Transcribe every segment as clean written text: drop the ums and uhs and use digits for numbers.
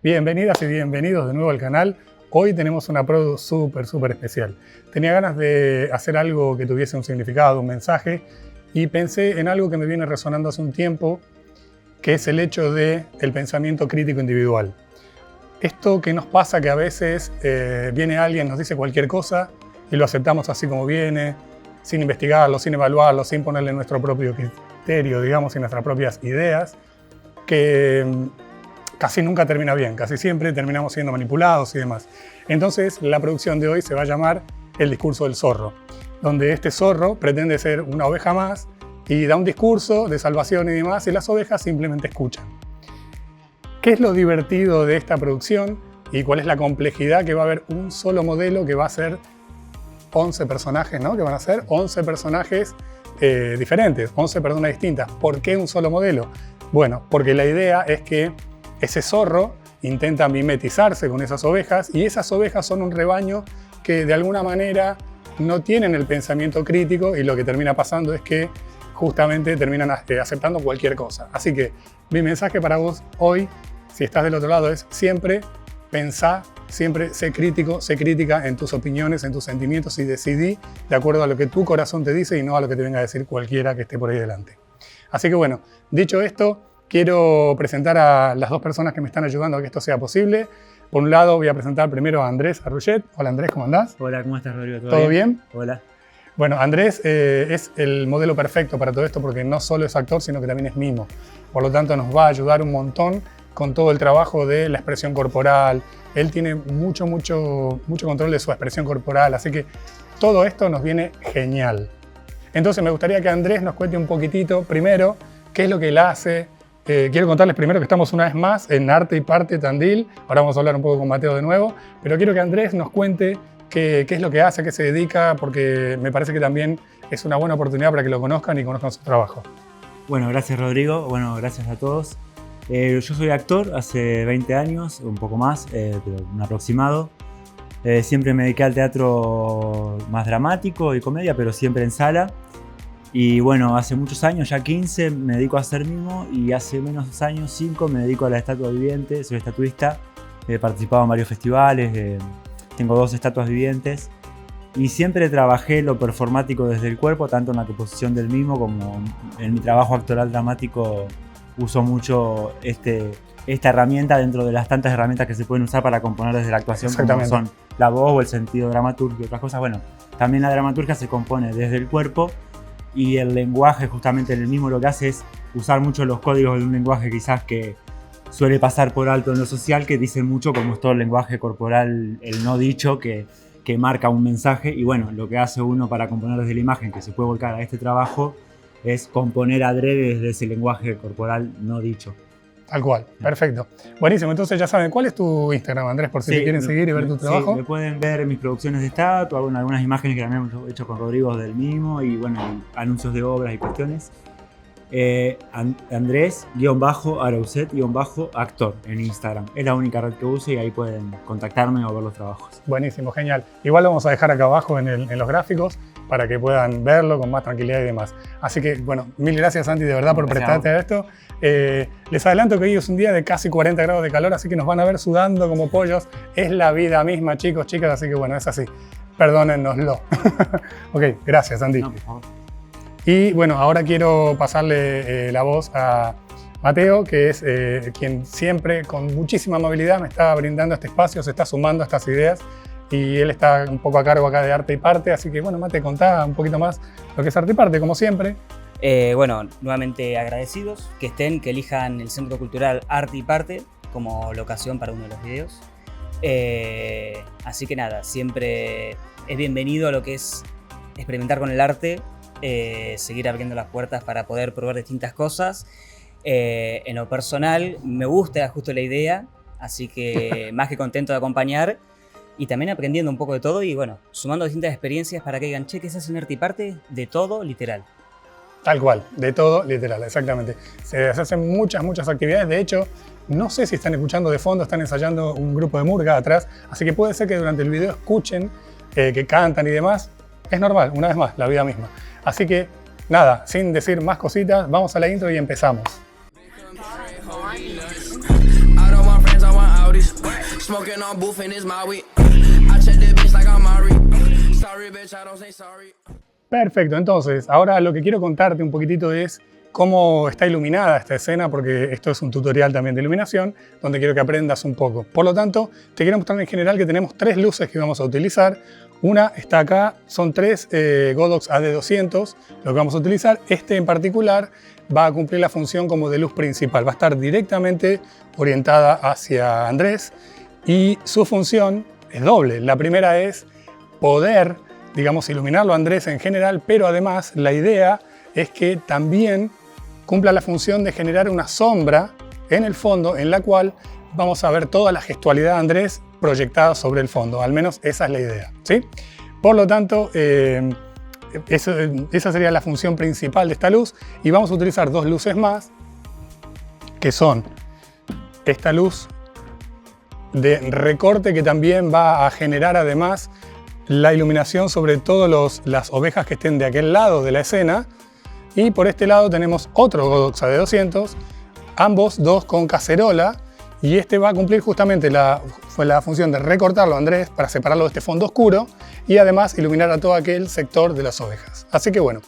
Bienvenidas y bienvenidos de nuevo al canal. Hoy tenemos una produ súper especial. Tenía ganas de hacer algo que tuviese un significado, un mensaje, y pensé en algo que me viene resonando hace un tiempo, que es el hecho del pensamiento crítico individual. Esto que nos pasa que a veces viene alguien, nos dice cualquier cosa y lo aceptamos así como viene, sin investigarlo, sin evaluarlo, sin ponerle nuestro propio criterio, digamos, y nuestras propias ideas, que casi nunca termina bien, casi siempre terminamos siendo manipulados y demás. Entonces, la producción de hoy se va a llamar El discurso del zorro, donde este zorro pretende ser una oveja más y da un discurso de salvación y demás, y las ovejas simplemente escuchan. ¿Qué es lo divertido de esta producción y cuál es la complejidad? Que va a haber un solo modelo que va a ser 11 personajes, ¿no? Que van a ser 11 personajes diferentes, 11 personas distintas. ¿Por qué un solo modelo? Bueno, porque la idea es que ese zorro intenta mimetizarse con esas ovejas, y esas ovejas son un rebaño que de alguna manera no tienen el pensamiento crítico, y lo que termina pasando es que justamente terminan aceptando cualquier cosa. Así que mi mensaje para vos hoy, si estás del otro lado, es siempre pensá, siempre sé crítico, sé crítica en tus opiniones, en tus sentimientos, y decidí de acuerdo a lo que tu corazón te dice y no a lo que te venga a decir cualquiera que esté por ahí delante. Así que bueno, dicho esto, quiero presentar a las dos personas que me están ayudando a que esto sea posible. Por un lado voy a presentar primero a Andrés Arrullet. Hola Andrés, ¿cómo andás? Hola, ¿cómo estás, Rodrigo? ¿Todo bien? Hola. Bueno, Andrés es el modelo perfecto para todo esto, porque no solo es actor, sino que también es mimo. Por lo tanto, nos va a ayudar un montón con todo el trabajo de la expresión corporal. Él tiene mucho control de su expresión corporal, así que todo esto nos viene genial. Entonces me gustaría que Andrés nos cuente un poquitito, primero, qué es lo que él hace. Quiero contarles primero que estamos una vez más en Arte y Parte Tandil. Ahora vamos a hablar un poco con Mateo de nuevo, pero quiero que Andrés nos cuente qué es lo que hace, a qué se dedica, porque me parece que también es una buena oportunidad para que lo conozcan y conozcan su trabajo. Bueno, gracias Rodrigo, bueno, gracias a todos. Yo soy actor hace 20 años, un poco más, pero un aproximado. Siempre me dediqué al teatro más dramático y comedia, pero siempre en sala. Y bueno, hace muchos años, ya 15, me dedico a hacer mimo, y hace menos años, 5, me dedico a la estatua viviente. Soy estatuista, he participado en varios festivales, tengo 2 estatuas vivientes, y siempre trabajé lo performático desde el cuerpo, tanto en la composición del mimo como en mi trabajo actoral dramático. Uso mucho esta herramienta dentro de las tantas herramientas que se pueden usar para componer desde la actuación, como son la voz o el sentido dramatúrgico y otras cosas. Bueno, también la dramaturgia se compone desde el cuerpo, y el lenguaje, justamente en el mimo, lo que hace es usar mucho los códigos de un lenguaje quizás que suele pasar por alto en lo social, que dicen mucho, como es todo el lenguaje corporal, el no dicho, que marca un mensaje. Y bueno, lo que hace uno para componer desde la imagen, que se puede volcar a este trabajo, es componer adrede desde ese lenguaje corporal no dicho. Tal cual, perfecto. Buenísimo, entonces ya saben, ¿cuál es tu Instagram, Andrés, por si te quieren seguir y ver tu trabajo? Sí, me pueden ver mis producciones de estatua, algunas imágenes que también hemos hecho con Rodrigo del mimo, y bueno, anuncios de obras y cuestiones. Andrés_Arauset_actor en Instagram. Es la única red que uso, y ahí pueden contactarme o ver los trabajos. Buenísimo, genial. Igual lo vamos a dejar acá abajo en los gráficos para que puedan verlo con más tranquilidad y demás. Así que, bueno, mil gracias, Santi, de verdad, por prestarte a esto. Les adelanto que hoy es un día de casi 40 grados de calor, así que nos van a ver sudando como pollos. Es la vida misma, chicos, chicas, así que bueno, es así. Perdónennoslo. Ok, gracias, Santi. No, por favor. Y bueno, ahora quiero pasarle la voz a Mateo, que es quien siempre con muchísima amabilidad me está brindando este espacio, se está sumando a estas ideas, y él está un poco a cargo acá de Arte y Parte. Así que bueno, Mate, contá un poquito más lo que es Arte y Parte, como siempre. Bueno, nuevamente agradecidos que estén, que elijan el Centro Cultural Arte y Parte como locación para uno de los videos. Así que nada, siempre es bienvenido a lo que es experimentar con el arte, seguir abriendo las puertas para poder probar distintas cosas. En lo personal, me gusta justo la idea, así que más que contento de acompañar, y también aprendiendo un poco de todo, y bueno, sumando distintas experiencias para que digan, che, ¿qué se hace en Arte y Parte? De todo, literal. Tal cual, de todo, literal, exactamente. Se hacen muchas actividades. De hecho, no sé si están escuchando de fondo, están ensayando un grupo de murga atrás, así que puede ser que durante el video escuchen que cantan y demás. Es normal, una vez más, la vida misma. Así que, nada, sin decir más cositas, vamos a la intro y empezamos. smoking on booth and it's my weed. I check the bitch like I'm Mari. Sorry bitch, I don't say sorry. Perfecto, entonces ahora lo que quiero contarte un poquitito es cómo está iluminada esta escena, porque esto es un tutorial también de iluminación, donde quiero que aprendas un poco. Por lo tanto, te quiero mostrar en general que tenemos 3 luces que vamos a utilizar. Una está acá, son 3 Godox AD200, lo que vamos a utilizar. Este en particular va a cumplir la función como de luz principal, va a estar directamente orientada hacia Andrés y su función es doble. La primera es poder, digamos, iluminarlo a Andrés en general, pero además la idea es que también cumpla la función de generar una sombra en el fondo en la cual vamos a ver toda la gestualidad de Andrés proyectada sobre el fondo. Al menos esa es la idea, ¿sí? Por lo tanto, esa sería la función principal de esta luz y vamos a utilizar 2 luces más que son esta luz de recorte que también va a generar además la iluminación sobre todas las ovejas que estén de aquel lado de la escena. Y por este lado tenemos otro Godox AD200, ambos 2 con cacerola, y este va a cumplir justamente la función de recortarlo a Andrés para separarlo de este fondo oscuro y además iluminar a todo aquel sector de las ovejas. Así que bueno,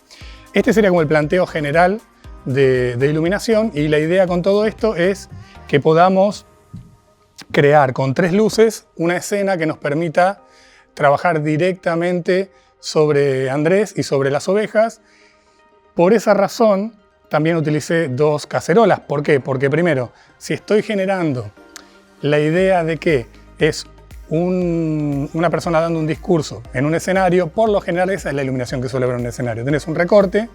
este sería como el planteo general de iluminación, y la idea con todo esto es que podamos crear con 3 luces una escena que nos permita trabajar directamente sobre Andrés y sobre las ovejas. Por esa razón también utilicé 2 cacerolas. ¿Por qué? Porque primero, si estoy generando la idea de que es una persona dando un discurso en un escenario, por lo general esa es la iluminación que suele haber en un escenario. Tenés un recorte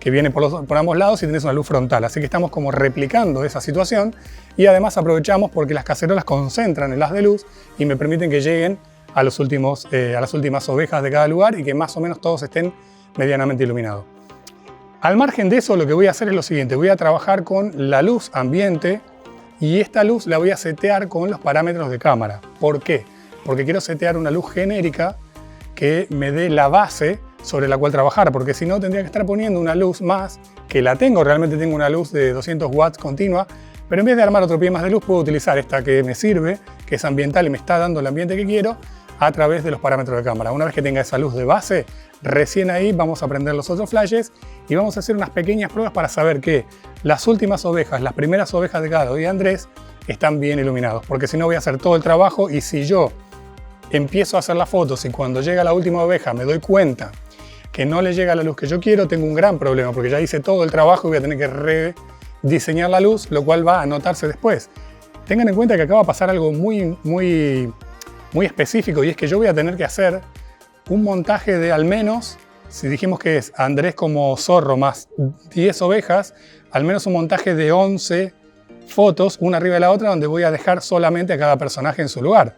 que viene por ambos lados y tenés una luz frontal. Así que estamos como replicando esa situación y además aprovechamos porque las cacerolas concentran el haz de luz y me permiten que lleguen a las últimas ovejas de cada lugar y que más o menos todos estén medianamente iluminados. Al margen de eso, lo que voy a hacer es lo siguiente. Voy a trabajar con la luz ambiente y esta luz la voy a setear con los parámetros de cámara. ¿Por qué? Porque quiero setear una luz genérica que me dé la base sobre la cual trabajar, porque si no tendría que estar poniendo una luz más, que la tengo, realmente tengo una luz de 200 watts continua, pero en vez de armar otro pie más de luz puedo utilizar esta que me sirve, que es ambiental y me está dando el ambiente que quiero, a través de los parámetros de cámara. Una vez que tenga esa luz de base, recién ahí vamos a prender los otros flashes y vamos a hacer unas pequeñas pruebas para saber que las últimas ovejas, las primeras ovejas de Gado y de Andrés, están bien iluminados, porque si no voy a hacer todo el trabajo y si yo empiezo a hacer las fotos y cuando llega la última oveja me doy cuenta que no le llega la luz que yo quiero, tengo un gran problema, porque ya hice todo el trabajo y voy a tener que rediseñar la luz, lo cual va a notarse después. Tengan en cuenta que acá va a pasar algo muy específico, y es que yo voy a tener que hacer un montaje de al menos, si dijimos que es Andrés como zorro más 10 ovejas, al menos un montaje de 11 fotos, una arriba de la otra, donde voy a dejar solamente a cada personaje en su lugar.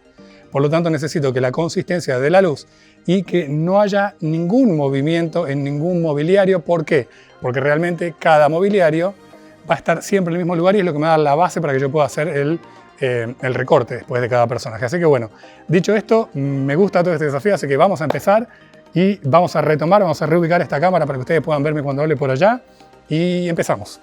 Por lo tanto, necesito que la consistencia de la luz y que no haya ningún movimiento en ningún mobiliario. ¿Por qué? Porque realmente cada mobiliario va a estar siempre en el mismo lugar y es lo que me da la base para que yo pueda hacer el recorte después de cada personaje. Así que bueno, dicho esto, me gusta todo este desafío, así que vamos a empezar y vamos a retomar, vamos a reubicar esta cámara para que ustedes puedan verme cuando hable por allá y empezamos.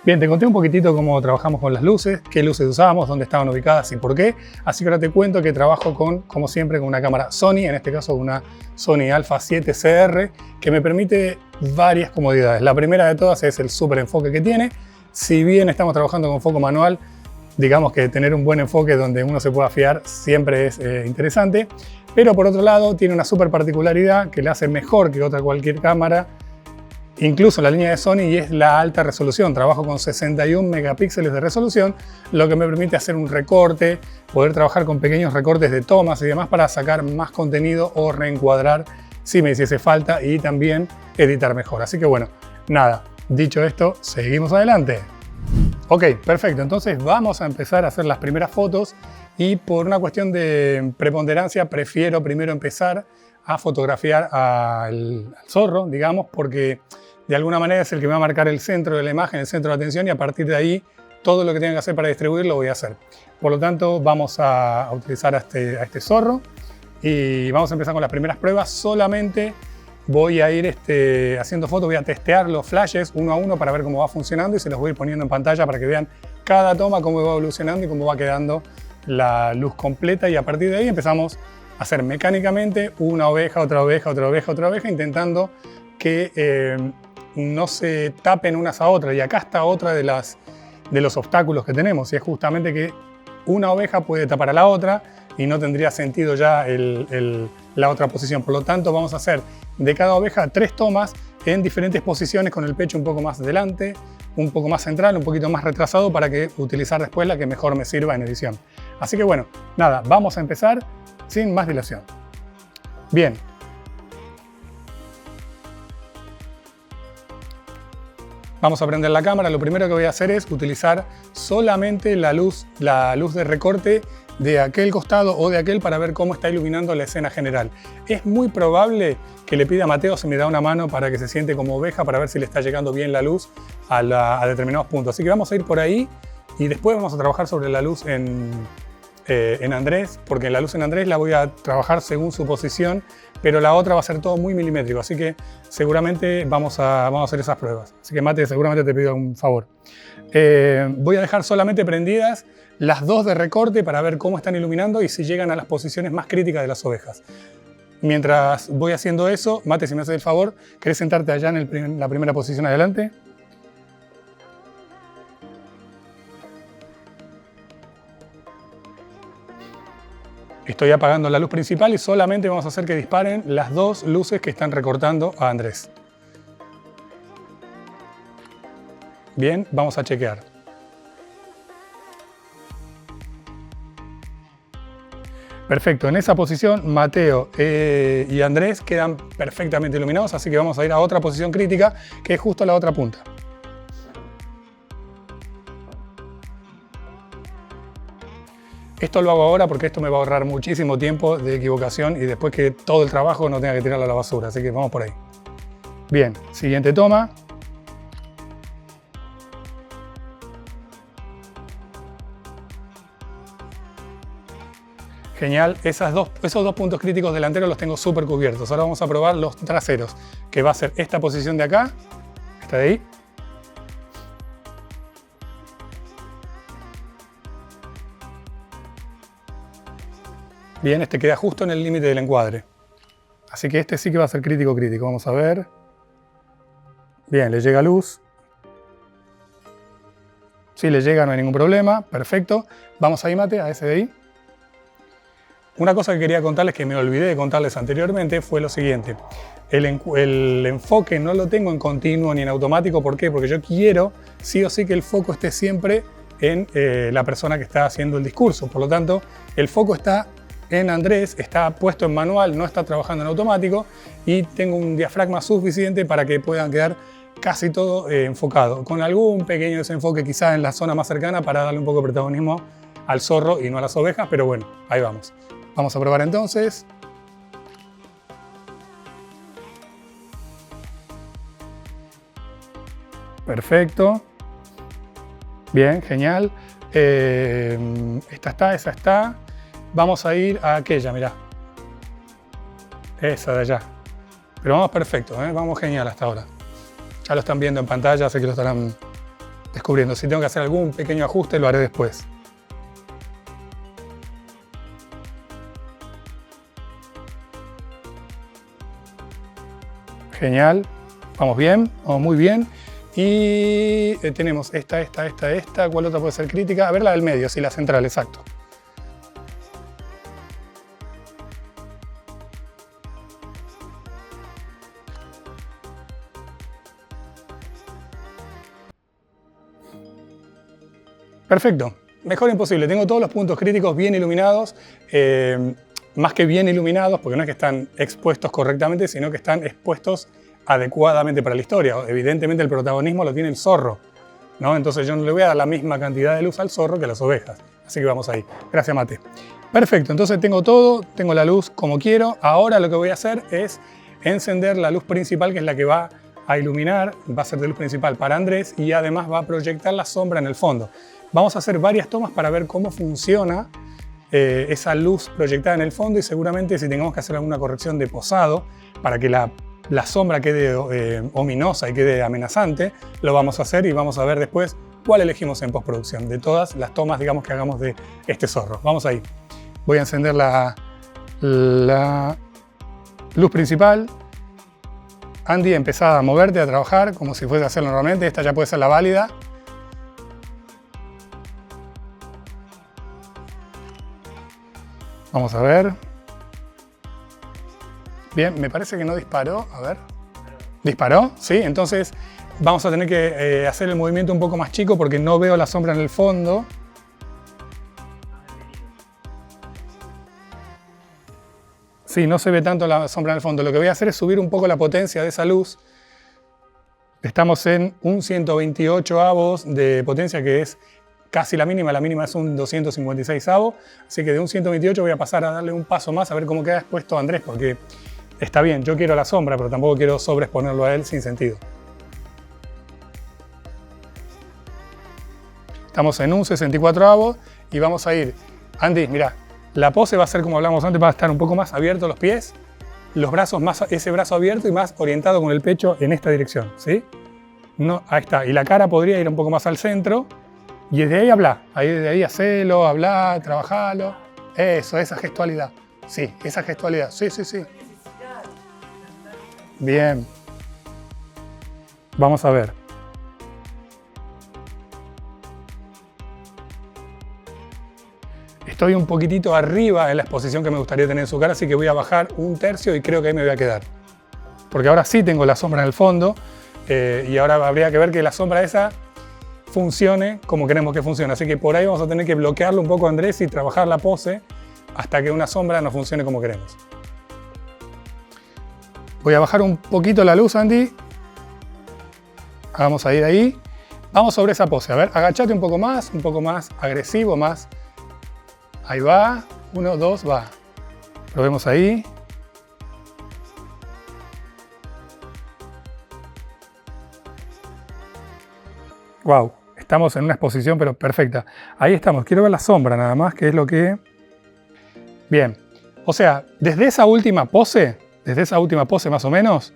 Bien, te conté un poquitito cómo trabajamos con las luces, qué luces usamos, dónde estaban ubicadas y por qué. Así que ahora te cuento que trabajo como siempre, con una cámara Sony, en este caso una Sony Alpha 7 CR, que me permite varias comodidades. La primera de todas es el súper enfoque que tiene. Si bien estamos trabajando con foco manual, digamos que tener un buen enfoque donde uno se pueda fiar siempre es interesante. Pero por otro lado, tiene una súper particularidad que le hace mejor que cualquier cámara, incluso la línea de Sony, y es la alta resolución. Trabajo con 61 megapíxeles de resolución, lo que me permite hacer un recorte, poder trabajar con pequeños recortes de tomas y demás para sacar más contenido o reencuadrar si me hiciese falta y también editar mejor. Así que bueno, nada, dicho esto, seguimos adelante. Ok, perfecto, entonces vamos a empezar a hacer las primeras fotos y por una cuestión de preponderancia prefiero primero empezar a fotografiar al zorro, digamos, porque de alguna manera es el que me va a marcar el centro de la imagen, el centro de atención, y a partir de ahí todo lo que tenga que hacer para distribuir lo voy a hacer. Por lo tanto, vamos a utilizar a este zorro y vamos a empezar con las primeras pruebas. Solamente voy a ir haciendo fotos, voy a testear los flashes uno a uno para ver cómo va funcionando y se los voy a ir poniendo en pantalla para que vean cada toma cómo va evolucionando y cómo va quedando la luz completa y a partir de ahí empezamos a hacer mecánicamente una oveja, otra oveja, otra oveja, otra oveja, intentando que no se tapen unas a otras. Y acá está otra de los obstáculos que tenemos, y es justamente que una oveja puede tapar a la otra y no tendría sentido ya la otra posición. Por lo tanto, vamos a hacer de cada oveja 3 tomas en diferentes posiciones, con el pecho un poco más delante, un poco más central, un poquito más retrasado, para que utilizar después la que mejor me sirva en edición. Así que bueno, nada, vamos a empezar sin más dilación. Bien. Vamos a prender la cámara. Lo primero que voy a hacer es utilizar solamente la luz de recorte de aquel costado o de aquel para ver cómo está iluminando la escena general. Es muy probable que le pida a Mateo si me da una mano para que se siente como oveja, para ver si le está llegando bien la luz a determinados puntos. Así que vamos a ir por ahí y después vamos a trabajar sobre la luz en Andrés, porque la luz en Andrés la voy a trabajar según su posición, pero la otra va a ser todo muy milimétrico, así que seguramente vamos a hacer esas pruebas. Así que Mate, seguramente te pido un favor. Voy a dejar solamente prendidas las 2 de recorte para ver cómo están iluminando y si llegan a las posiciones más críticas de las ovejas. Mientras voy haciendo eso, Mate, si me haces el favor, ¿querés sentarte allá en la primera posición adelante? Estoy apagando la luz principal y solamente vamos a hacer que disparen las 2 luces que están recortando a Andrés. Bien, vamos a chequear. Perfecto, en esa posición Mateo y Andrés quedan perfectamente iluminados, así que vamos a ir a otra posición crítica, que es justo la otra punta. Esto lo hago ahora porque esto me va a ahorrar muchísimo tiempo de equivocación y después que todo el trabajo no tenga que tirarlo a la basura, así que vamos por ahí. Bien, siguiente toma. Genial, esos dos puntos críticos delanteros los tengo súper cubiertos. Ahora vamos a probar los traseros, que va a ser esta posición de acá, esta de ahí. Bien, este queda justo en el límite del encuadre. Así que este sí que va a ser crítico. Vamos a ver. Bien, le llega luz. Sí, le llega, no hay ningún problema. Perfecto. Vamos ahí, Mate, a ese de ahí. Una cosa que quería contarles, que me olvidé de contarles anteriormente, fue lo siguiente. El enfoque no lo tengo en continuo ni en automático. ¿Por qué? Porque yo quiero sí o sí que el foco esté siempre en la persona que está haciendo el discurso. Por lo tanto, el foco está en Andrés, está puesto en manual, no está trabajando en automático, y tengo un diafragma suficiente para que puedan quedar casi todo enfocado, con algún pequeño desenfoque quizá en la zona más cercana para darle un poco de protagonismo al zorro y no a las ovejas, pero bueno, ahí vamos. Vamos a probar entonces. Perfecto. Bien, genial. Esta está, esa está. Vamos a ir a aquella, mirá. Esa de allá. Pero vamos perfecto, ¿eh? Vamos genial hasta ahora. Ya lo están viendo en pantalla, sé que lo estarán descubriendo. Si tengo que hacer algún pequeño ajuste, lo haré después. Genial. Vamos bien, vamos muy bien. Y tenemos esta. ¿Cuál otra puede ser crítica? A ver, la del medio, sí, la central, exacto. Perfecto, mejor imposible. Tengo todos los puntos críticos bien iluminados, más que bien iluminados, porque no es que están expuestos correctamente, sino que están expuestos adecuadamente para la historia. Evidentemente el protagonismo lo tiene el zorro, ¿no? Entonces yo no le voy a dar la misma cantidad de luz al zorro que a las ovejas. Así que vamos ahí. Gracias, Mate. Perfecto, entonces tengo todo, tengo la luz como quiero. Ahora lo que voy a hacer es encender la luz principal, que es la que va a iluminar, va a ser de luz principal para Andrés, y además va a proyectar la sombra en el fondo. Vamos a hacer varias tomas para ver cómo funciona esa luz proyectada en el fondo, y seguramente si tengamos que hacer alguna corrección de posado para que la sombra quede ominosa y quede amenazante, lo vamos a hacer, y vamos a ver después ¿cuál elegimos en postproducción? De todas las tomas, digamos, que hagamos de este zorro. Vamos ahí. Voy a encender la luz principal. Andy, empezá a moverte, a trabajar como si fuese a hacerlo normalmente. Esta ya puede ser la válida. Vamos a ver. Bien, me parece que no disparó. A ver. ¿Disparó? Sí, entonces vamos a tener que hacer el movimiento un poco más chico porque no veo la sombra en el fondo. Sí, no se ve tanto la sombra en el fondo. Lo que voy a hacer es subir un poco la potencia de esa luz. Estamos en un 128avos de potencia, que es casi la mínima es un 256avo. Así que de un 128 voy a pasar a darle un paso más a ver cómo queda expuesto Andrés, porque está bien, yo quiero la sombra, pero tampoco quiero sobreexponerlo a él sin sentido. Estamos en un 64avo y vamos a ir. Andy, mira, la pose va a ser como hablamos antes, va a estar un poco más abiertos los pies, los brazos más, ese brazo abierto y más orientado con el pecho en esta dirección, ¿sí? No, ahí está. Y la cara podría ir un poco más al centro y desde ahí hablar. Desde ahí hacelo, hablar, trabajalo. Eso, esa gestualidad. Sí, esa gestualidad. Sí, sí, sí. Bien. Vamos a ver. Estoy un poquitito arriba en la exposición que me gustaría tener en su cara, así que voy a bajar un tercio y creo que ahí me voy a quedar. Porque ahora sí tengo la sombra en el fondo y ahora habría que ver que la sombra esa funcione como queremos que funcione. Así que por ahí vamos a tener que bloquearlo un poco a Andrés y trabajar la pose hasta que una sombra no funcione como queremos. Voy a bajar un poquito la luz, Andy. Vamos a ir ahí. Vamos sobre esa pose. A ver, agachate un poco más agresivo, más. Ahí va. 1, 2, va. Probemos ahí. Wow, estamos en una exposición pero perfecta. Ahí estamos. Quiero ver la sombra nada más, que es lo que... Bien. O sea, desde esa última pose más o menos,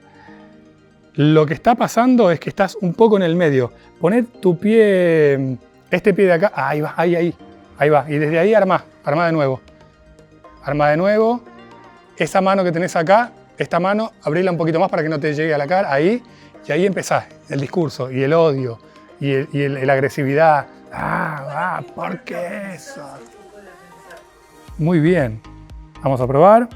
lo que está pasando es que estás un poco en el medio. Poné tu pie, este pie de acá, ahí va, ahí va. Y desde ahí armá de nuevo. Armá de nuevo. Esa mano que tenés acá, esta mano, abrila un poquito más para que no te llegue a la cara, ahí. Y ahí empezás el discurso, y el odio, y la agresividad. ¿Por qué eso? Muy bien. Vamos a probar.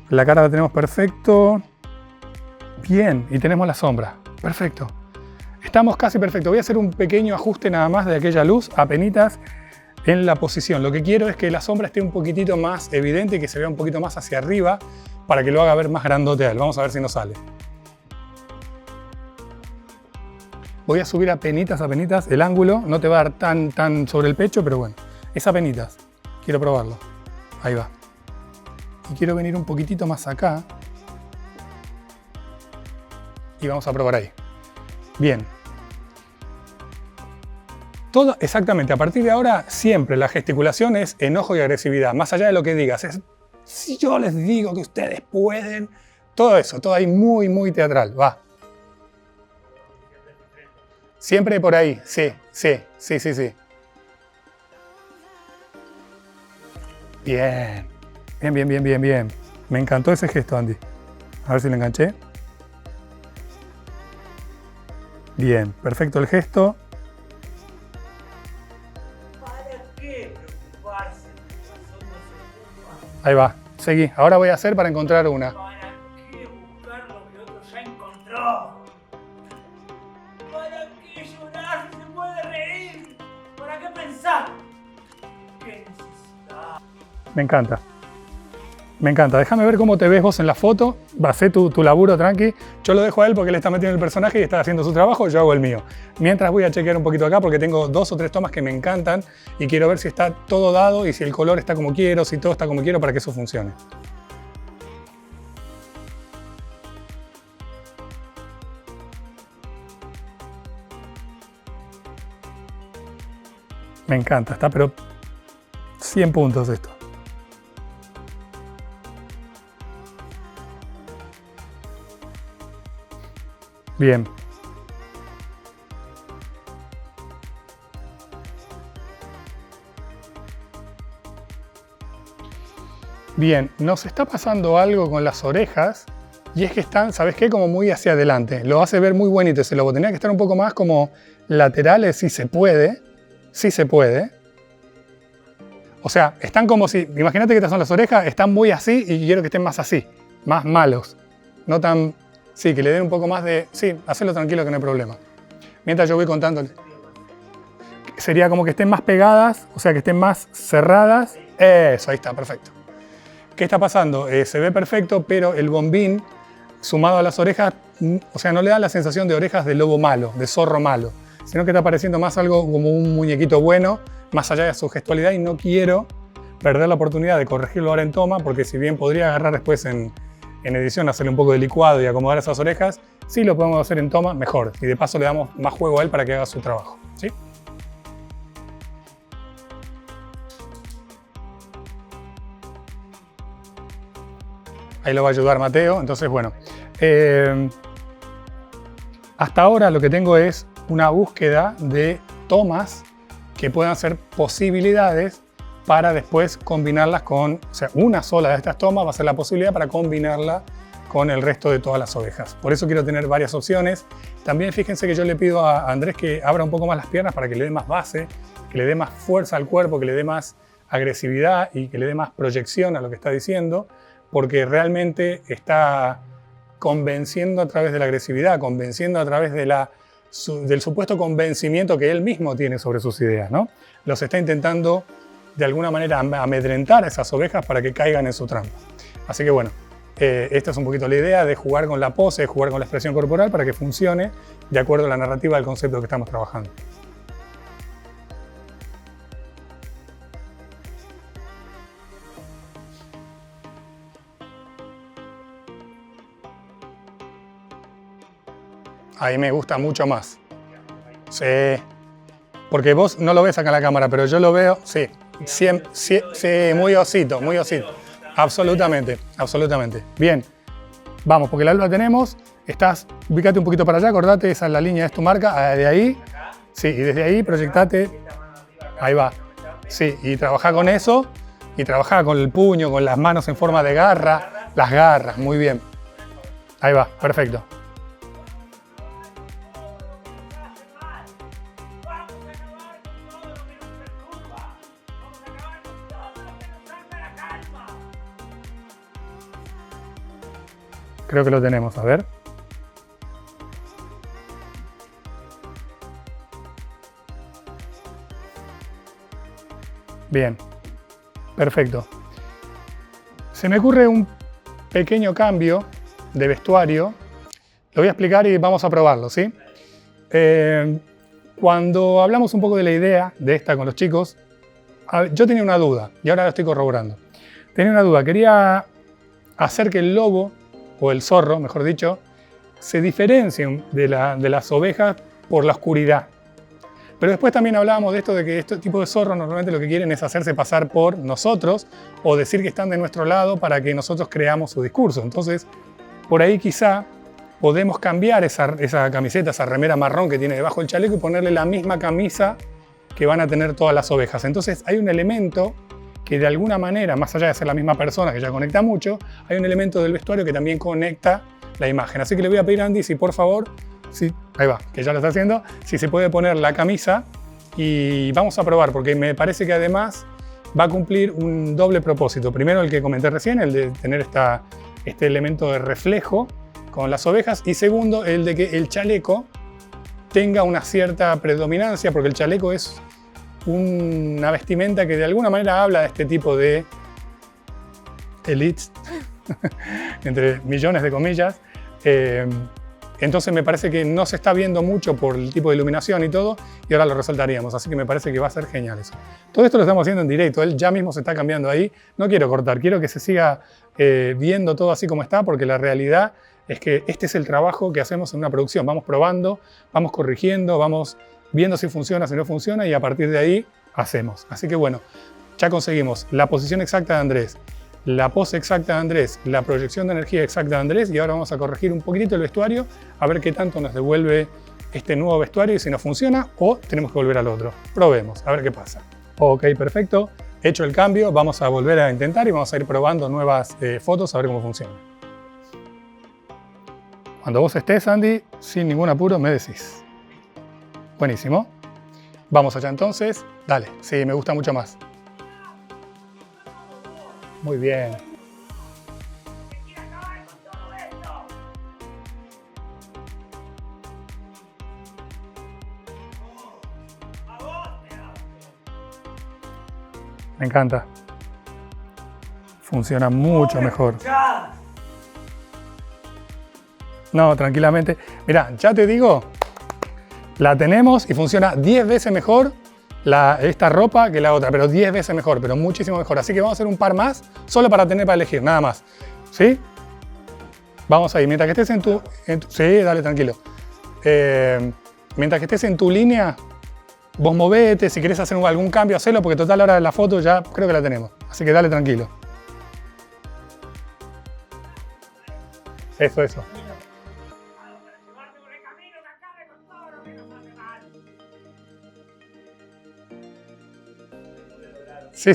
La cara la tenemos perfecto. Bien, y tenemos la sombra. Perfecto. Estamos casi perfectos. Voy a hacer un pequeño ajuste nada más de aquella luz, apenitas, en la posición. Lo que quiero es que la sombra esté un poquitito más evidente y que se vea un poquito más hacia arriba para que lo haga ver más grandote a él. Vamos a ver si nos sale. Voy a subir apenitas el ángulo. No te va a dar tan sobre el pecho, pero bueno. Es apenitas. Quiero probarlo. Ahí va. Y quiero venir un poquitito más acá. Y vamos a probar ahí. Bien. Todo exactamente. A partir de ahora, siempre la gesticulación es enojo y agresividad. Más allá de lo que digas. Es, si yo les digo que ustedes pueden. Todo eso. Todo ahí muy, muy teatral. Va. Siempre por ahí. Sí. Bien. Bien. Me encantó ese gesto, Andy. A ver si lo enganché. Bien, perfecto el gesto. Ahí va, seguí. Ahora voy a hacer para encontrar una. ¿Para qué buscar lo que otro ya encontró? ¿Para qué llorar si se puede reír? ¿Para qué pensar? ¿Qué necesidad? Me encanta. Déjame ver cómo te ves vos en la foto. Hacé tu laburo tranqui. Yo lo dejo a él porque él está metido en el personaje y está haciendo su trabajo. Yo hago el mío. Mientras voy a chequear un poquito acá porque tengo 2 o 3 tomas que me encantan y quiero ver si está todo dado y si el color está como quiero, si todo está como quiero para que eso funcione. Me encanta. Está pero 100 puntos esto. Bien. Bien, nos está pasando algo con las orejas y es que están, ¿sabes qué? Como muy hacia adelante. Lo hace ver muy bonito ese lobo. Tenía que estar un poco más como laterales, si se puede. Sí se puede. O sea, están como si, imagínate que estas son las orejas, están muy así y quiero que estén más así, más malos. No tan, sí, que le den un poco más de, sí, hacerlo tranquilo que no hay problema. Mientras yo voy contando. Sería como que estén más pegadas, o sea, que estén más cerradas. Eso, ahí está, perfecto. ¿Qué está pasando? Se ve perfecto, pero el bombín, sumado a las orejas, o sea, no le da la sensación de orejas de lobo malo, de zorro malo, sino que está pareciendo más algo como un muñequito bueno, más allá de su gestualidad, y no quiero perder la oportunidad de corregirlo ahora en toma, porque si bien podría agarrar después en edición, hacerle un poco de licuado y acomodar esas orejas, si lo podemos hacer en toma, mejor. Y de paso le damos más juego a él para que haga su trabajo, ¿sí? Ahí lo va a ayudar Mateo. Entonces, bueno, hasta ahora lo que tengo es una búsqueda de tomas que puedan ser posibilidades para después combinarlas con, o sea, una sola de estas tomas va a ser la posibilidad para combinarla con el resto de todas las ovejas. Por eso quiero tener varias opciones. También fíjense que yo le pido a Andrés que abra un poco más las piernas para que le dé más base, que le dé más fuerza al cuerpo, que le dé más agresividad y que le dé más proyección a lo que está diciendo, porque realmente está convenciendo a través de la agresividad, convenciendo a través de del supuesto convencimiento que él mismo tiene sobre sus ideas, ¿no? Los está intentando de alguna manera amedrentar a esas ovejas para que caigan en su trampa. Así que bueno, esta es un poquito la idea de jugar con la pose, de jugar con la expresión corporal para que funcione de acuerdo a la narrativa del concepto que estamos trabajando. Ahí me gusta mucho más. Sí. Porque vos no lo ves acá en la cámara, pero yo lo veo, sí. Sí, muy osito, muy osito. Absolutamente, absolutamente. Bien. Vamos, porque la luz la tenemos. Ubícate un poquito para allá, acordate, esa es la línea, es tu marca. De ahí, sí, y desde ahí proyectate. Ahí va. Sí, y trabajá con eso. Y trabajá con el puño, con las manos en forma de garra. Las garras, muy bien. Ahí va, perfecto. Creo que lo tenemos, a ver. Bien, perfecto. Se me ocurre un pequeño cambio de vestuario. Lo voy a explicar y vamos a probarlo, ¿sí? Cuando hablamos un poco de la idea de esta con los chicos, yo tenía una duda y ahora la estoy corroborando. Tenía una duda, quería hacer que el lobo, o el zorro, mejor dicho, se diferencien de las ovejas por la oscuridad. Pero después también hablábamos de esto, de que este tipo de zorros normalmente lo que quieren es hacerse pasar por nosotros o decir que están de nuestro lado para que nosotros creamos su discurso. Entonces, por ahí quizá podemos cambiar esa camiseta, esa remera marrón que tiene debajo el chaleco y ponerle la misma camisa que van a tener todas las ovejas. Entonces hay un elemento que de alguna manera, más allá de ser la misma persona que ya conecta mucho, hay un elemento del vestuario que también conecta la imagen. Así que le voy a pedir a Andy si por favor, ahí va, que ya lo está haciendo, si se puede poner la camisa y vamos a probar, porque me parece que además va a cumplir un doble propósito. Primero el que comenté recién, el de tener este elemento de reflejo con las ovejas, y segundo el de que el chaleco tenga una cierta predominancia, porque el chaleco es una vestimenta que de alguna manera habla de este tipo de elites, entre millones de comillas. Entonces me parece que no se está viendo mucho por el tipo de iluminación y todo, y ahora lo resaltaríamos, así que me parece que va a ser genial eso. Todo esto lo estamos haciendo en directo, él ya mismo se está cambiando ahí, no quiero cortar, quiero que se siga viendo todo así como está, porque la realidad es que este es el trabajo que hacemos en una producción, vamos probando, vamos corrigiendo, vamos viendo si funciona, si no funciona, y a partir de ahí hacemos. Así que bueno, ya conseguimos la posición exacta de Andrés, la pose exacta de Andrés, la proyección de energía exacta de Andrés, y ahora vamos a corregir un poquitito el vestuario, a ver qué tanto nos devuelve este nuevo vestuario y si nos funciona o tenemos que volver al otro. Probemos, a ver qué pasa. Ok, perfecto. Hecho el cambio, vamos a volver a intentar y vamos a ir probando nuevas fotos a ver cómo funciona. Cuando vos estés, Andy, sin ningún apuro, me decís. Buenísimo. Vamos allá entonces. Dale, sí, me gusta mucho más. Muy bien. Me encanta. Funciona mucho mejor. No, tranquilamente. Mirá, ya te digo, la tenemos y funciona 10 veces mejor esta ropa que la otra, pero 10 veces mejor, pero muchísimo mejor. Así que vamos a hacer un par más, solo para tener para elegir, nada más. ¿Sí? Vamos ahí, mientras que estés en tu sí, dale, tranquilo. Mientras que estés en tu línea, vos movete, si querés hacer algún cambio, hacelo, porque total ahora la foto ya creo que la tenemos. Así que dale, tranquilo. Eso. Sí.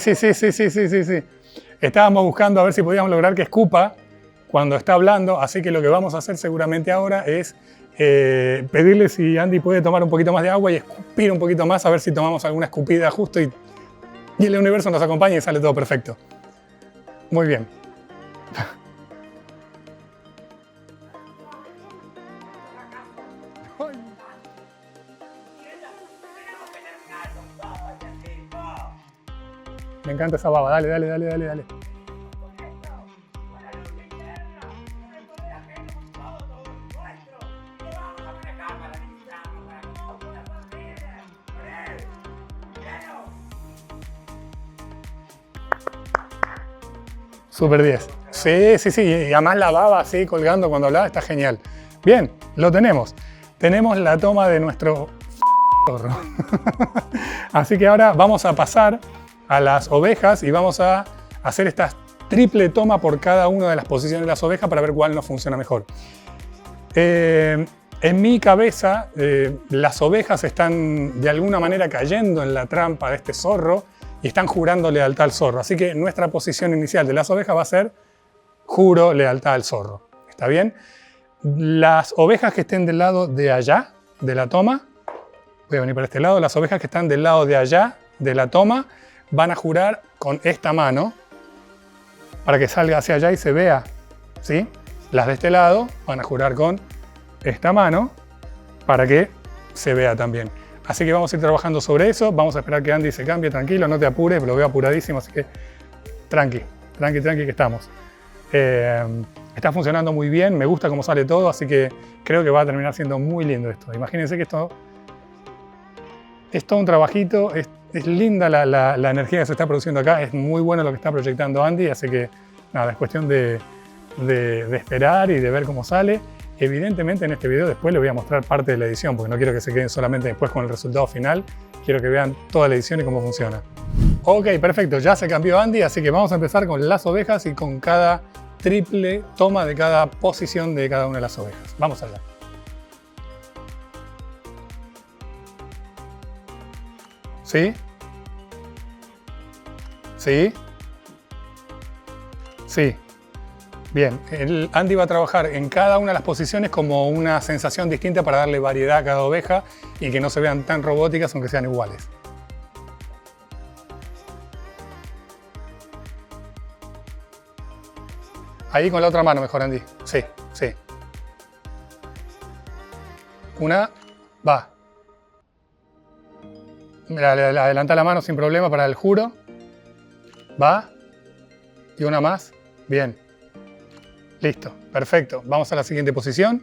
Estábamos buscando a ver si podíamos lograr que escupa cuando está hablando, así que lo que vamos a hacer seguramente ahora es pedirle si Andy puede tomar un poquito más de agua y escupir un poquito más, a ver si tomamos alguna escupida justo y el universo nos acompaña y sale todo perfecto. Muy bien. Me encanta esa baba, dale. Super 10. Sí, y además la baba así colgando cuando hablaba está genial. Bien, lo tenemos. Tenemos la toma de nuestro zorro. Así que ahora vamos a pasar a las ovejas y vamos a hacer esta triple toma por cada una de las posiciones de las ovejas para ver cuál nos funciona mejor. En mi cabeza, las ovejas están de alguna manera cayendo en la trampa de este zorro y están jurando lealtad al zorro. Así que nuestra posición inicial de las ovejas va a ser juro lealtad al zorro. ¿Está bien? Las ovejas que estén del lado de allá, de la toma, voy a venir para este lado, las ovejas que están del lado de allá, de la toma, van a jurar con esta mano para que salga hacia allá y se vea, ¿sí? Las de este lado van a jurar con esta mano para que se vea también. Así que vamos a ir trabajando sobre eso, vamos a esperar que Andy se cambie, tranquilo, no te apures, lo veo apuradísimo, así que tranqui que estamos. Está funcionando muy bien, me gusta cómo sale todo, así que creo que va a terminar siendo muy lindo esto. Imagínense que esto es todo un trabajito, es linda la energía que se está produciendo acá, es muy bueno lo que está proyectando Andy, así que nada, es cuestión de esperar y de ver cómo sale. Evidentemente en este video después les voy a mostrar parte de la edición, porque no quiero que se queden solamente después con el resultado final, quiero que vean toda la edición y cómo funciona. Ok, perfecto, ya se cambió Andy, así que vamos a empezar con las ovejas y con cada triple toma de cada posición de cada una de las ovejas. Vamos allá. ¿Sí? ¿Sí? Sí. Bien, Andy va a trabajar en cada una de las posiciones como una sensación distinta para darle variedad a cada oveja y que no se vean tan robóticas aunque sean iguales. Ahí con la otra mano mejor, Andy. Sí. Una, va. Mira, adelanta la mano sin problema para el juro. Va. Y una más. Bien. Listo, perfecto. Vamos a la siguiente posición.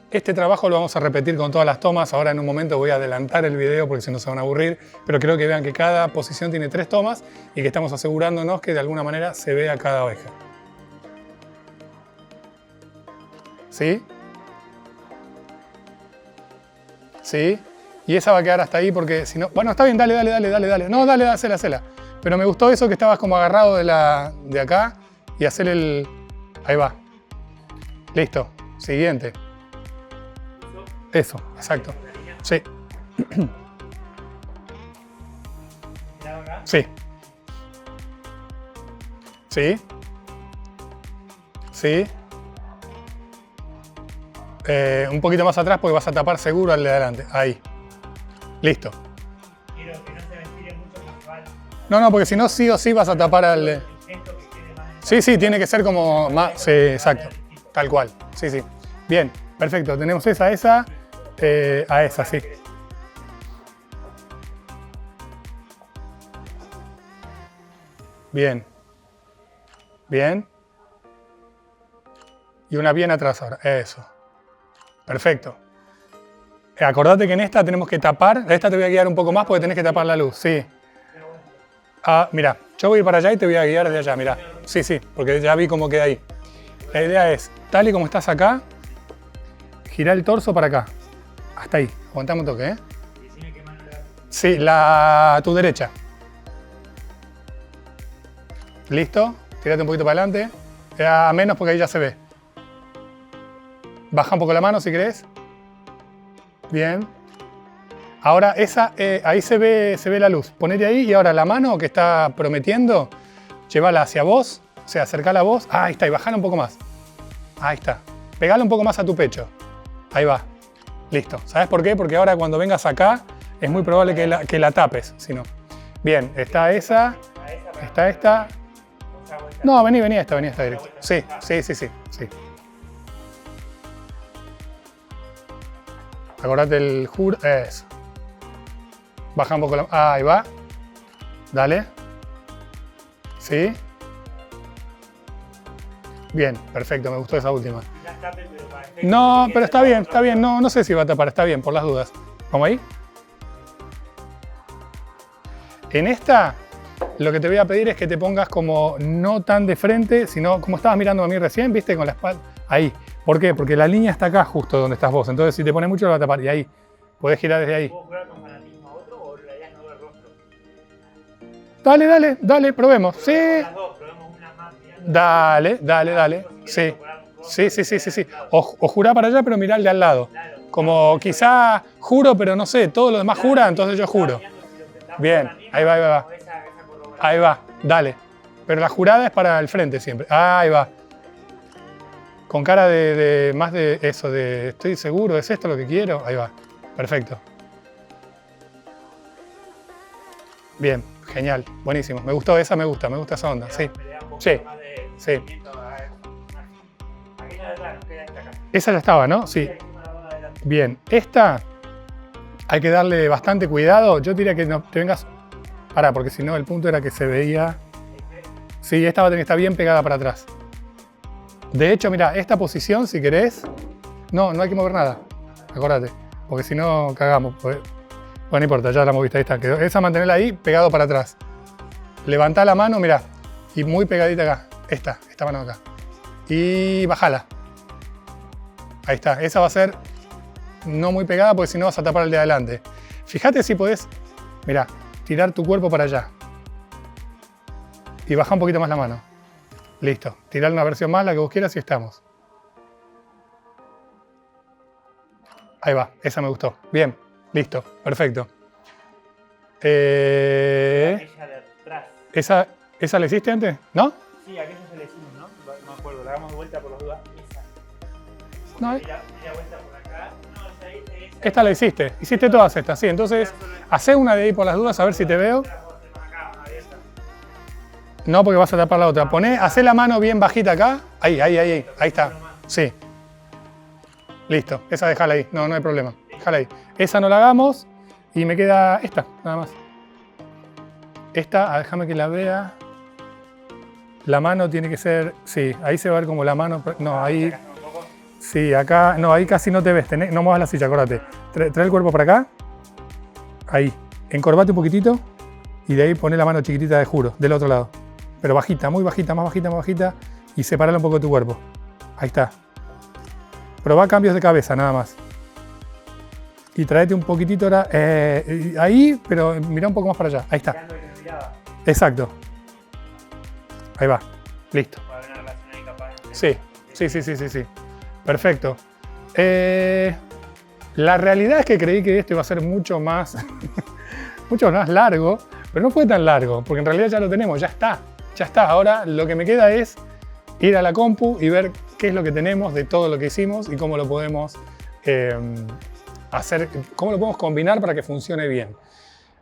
Este trabajo lo vamos a repetir con todas las tomas. Ahora en un momento voy a adelantar el video porque si no se van a aburrir. Pero creo que vean que cada posición tiene 3 tomas y que estamos asegurándonos que de alguna manera se vea cada oveja. ¿Sí? ¿Sí? Y esa va a quedar hasta ahí porque si no... Bueno, está bien, dale. No, dale, hacela. Pero me gustó eso que estabas como agarrado de acá y hacer el... Ahí va. Listo. Siguiente. Eso, exacto. Sí. Sí. Sí. Sí. Un poquito más atrás porque vas a tapar seguro al de adelante. Ahí. Listo. Quiero que no se me estire mucho más. No, porque si no, sí o sí vas a tapar al de... Sí, tiene que ser como más... Sí, exacto. Tal cual. Sí. Bien, perfecto. Tenemos esa, a esa, sí. Bien. Bien. Y una bien atrás ahora. Eso. Perfecto. Acordate que en esta tenemos que tapar. Esta te voy a guiar un poco más porque tenés que tapar la luz. Sí. Mira, yo voy para allá y te voy a guiar desde allá. Mira. Sí, porque ya vi cómo queda ahí. La idea es, tal y como estás acá, gira el torso para acá. Hasta ahí. Aguantame un toque, ¿eh? Sí, a tu derecha. Listo. Tírate un poquito para adelante. A menos porque ahí ya se ve. Baja un poco la mano si querés. Bien. Ahora ahí se ve la luz. Ponete ahí y ahora la mano que está prometiendo, llévala hacia vos. O sea, acercala a vos. Ahí está. Y bajala un poco más. Ahí está. Pegala un poco más a tu pecho. Ahí va. Listo. ¿Sabes por qué? Porque ahora cuando vengas acá es muy probable que la tapes. Si no. Bien. Está esa. Está esta. No, vení esta directo. Sí. Acordate el juro. Eso. Baja un poco la... Ahí va. Dale. Sí. Bien, perfecto, me gustó esa última. No, pero está bien. No sé si va a tapar, está bien, por las dudas. ¿Vamos ahí? En esta, lo que te voy a pedir es que te pongas como no tan de frente, sino como estabas mirando a mí recién, ¿viste? Con la espalda. Ahí. ¿Por qué? Porque la línea está acá justo donde estás vos. Entonces, si te pones mucho, lo va a tapar. Y ahí. Podés girar desde ahí. ¿Puedo jugar con fanatismo a otro o la idea es no ver rostro? Dale, probemos. Sí. Las dos, probemos una más. Dale. Sí. O jurá para allá, pero mirá el de al lado. Como quizá juro, pero no sé, todo lo demás jura, entonces yo juro. Bien, ahí va. Ahí va, dale. Pero la jurada es para el frente siempre. Ahí va. Con cara de más de eso, de estoy seguro, ¿es esto lo que quiero? Ahí va. Perfecto. Bien, genial, buenísimo. Me gustó esa, me gusta esa onda. Sí. Esa ya estaba, ¿no? Sí. Bien, esta hay que darle bastante cuidado. Yo diría que no te vengas... Pará, porque si no el punto era que se veía... Sí, esta va a tener que estar bien pegada para atrás. De hecho, mira, esta posición, si querés... No hay que mover nada. Acordate, porque si no cagamos. Bueno, no importa, ya la moviste, ahí está. Esa mantenerla ahí, pegado para atrás. Levantá la mano, mira, y muy pegadita acá. Esta mano acá. Y bajala. Ahí está, esa va a ser no muy pegada porque si no vas a tapar el de adelante. Fíjate si podés, mira, tirar tu cuerpo para allá. Y baja un poquito más la mano. Listo, tirar una versión más, la que vos quieras y estamos. Ahí va, esa me gustó. Bien, listo, perfecto. ¿Esa la hiciste antes? ¿No? Sí, aquella se la hicimos, ¿no? No me acuerdo, la damos de vuelta por las dudas. Esa. No, Mira vuelta por acá. No, esa. Esta la hiciste. Hiciste todas estas, sí. Entonces, hacé una de ahí por las dudas, a ver si te veo. No, porque vas a tapar la otra. Hacé la mano bien bajita acá. Ahí está. Sí. Listo, esa dejala ahí. No hay problema. Dejala ahí. Esa no la hagamos y me queda esta, nada más. Esta, déjame que la vea. La mano tiene que ser... Sí, ahí se va a ver como la mano... No, ahí... Sí, acá... No, ahí casi no te ves. No muevas la silla, acuérdate. Trae el cuerpo para acá. Ahí. Encorvate un poquitito. Y de ahí poné la mano chiquitita de juro, del otro lado. Pero bajita, muy bajita, más bajita. Y separala un poco de tu cuerpo. Ahí está. Probá cambios de cabeza, nada más. Y traete un poquitito ahora... ahí, pero mirá un poco más para allá. Ahí está. Exacto. Ahí va. Listo. Para una relación ahí capaz. Sí. Perfecto. La realidad es que creí que esto iba a ser mucho más, mucho más largo, pero no fue tan largo, porque en realidad ya lo tenemos, ya está. Ahora lo que me queda es ir a la compu y ver qué es lo que tenemos de todo lo que hicimos y cómo lo podemos hacer, cómo lo podemos combinar para que funcione bien.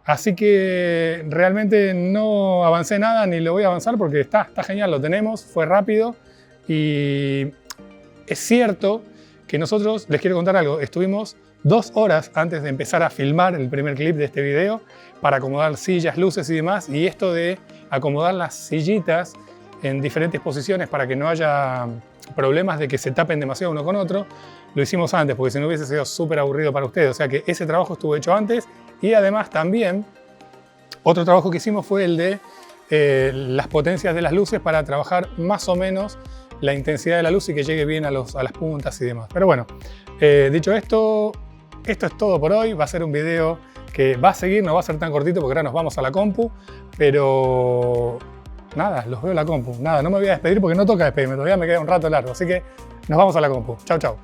Así que realmente no avancé nada ni lo voy a avanzar porque está genial, lo tenemos, fue rápido y es cierto que nosotros, les quiero contar algo, estuvimos 2 horas antes de empezar a filmar el primer clip de este video para acomodar sillas, luces y demás, y esto de acomodar las sillitas en diferentes posiciones para que no haya problemas de que se tapen demasiado uno con otro, lo hicimos antes porque si no hubiese sido súper aburrido para ustedes, o sea que ese trabajo estuvo hecho antes y además también otro trabajo que hicimos fue el de las potencias de las luces para trabajar más o menos la intensidad de la luz y que llegue bien a las puntas y demás. Pero bueno, dicho esto es todo por hoy. Va a ser un video que va a seguir, no va a ser tan cortito porque ahora nos vamos a la compu, pero nada, los veo en la compu. Nada, no me voy a despedir porque no toca despedirme, todavía me queda un rato largo, así que nos vamos a la compu. Chau, chau.